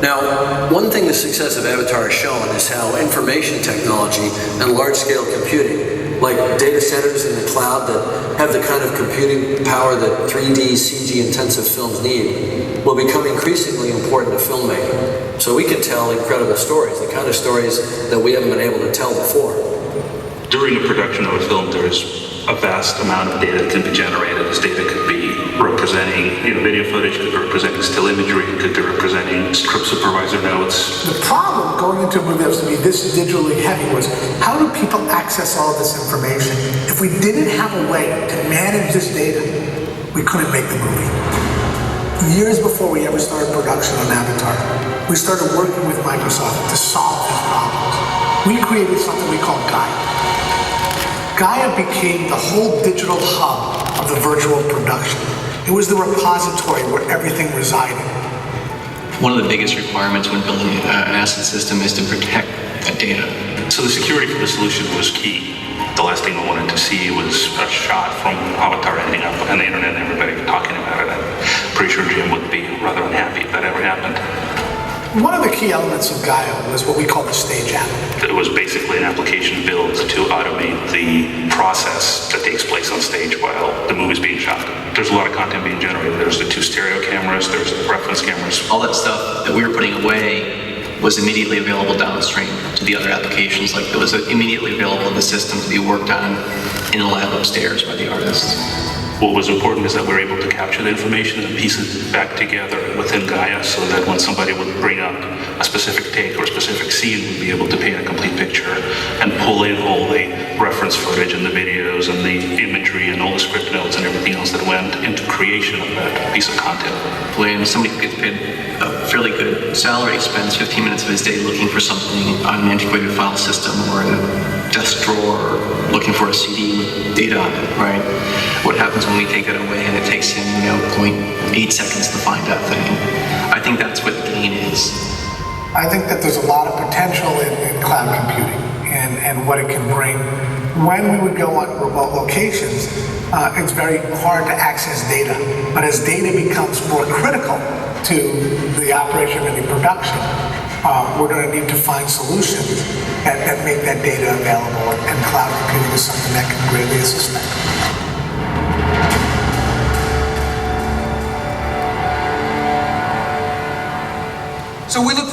Now, one thing the success of Avatar has shown is how information technology and large-scale computing, like data centers in the cloud that have the kind of computing power that 3D, CG-intensive films need, will become increasingly important to filmmaking. So we can tell incredible stories, the kind of stories that we haven't been able to tell before. During the production of a film, there is a vast amount of data that can be generated. This data could be representing video footage, could be representing still imagery, could be representing script supervisor notes. The problem going into a movie that was to be this digitally heavy was, how do people access all this information? If we didn't have a way to manage this data, we couldn't make the movie. Years before we ever started production on Avatar, we started working with Microsoft to solve these problems. We created something we call Gaia. Gaia became the whole digital hub of the virtual production. It was the repository where everything resided. One of the biggest requirements when building an asset system is to protect that data. So the security for the solution was key. The last thing I wanted to see was a shot from Avatar ending up on the internet and everybody talking about it. I'm pretty sure Jim would be rather unhappy if that ever happened. One of the key elements of Gaia was what we call the stage app. It was basically an application built to automate the process that takes place on stage while the movie's being shot. There's a lot of content being generated. There's the 2 stereo cameras, there's the reference cameras. All that stuff that we were putting away was immediately available downstream to the other applications. Like it was immediately available in the system to be worked on in a lab upstairs by the artists. What was important is that we're able to capture the information and piece it back together within Gaia so that when somebody would bring up a specific take or a specific scene, we'd be able to paint a complete picture and pull in all the reference footage and the videos and the imagery and all the script notes and everything else that went into creation of that piece of content. When somebody gets paid a fairly good salary, spends 15 minutes of his day looking for something on an antiquated file system or in a desk drawer, looking for a CD with data on it, right? What happens when we take it away and it takes him, 0.8 seconds to find that thing? I think that's what the gain is. I think that there's a lot of potential in cloud computing and what it can bring. When we would go on remote locations, it's very hard to access data. But as data becomes more critical to the operation of any production, we're going to need to find solutions that make that data available, and cloud computing is something that can greatly assist that. So we look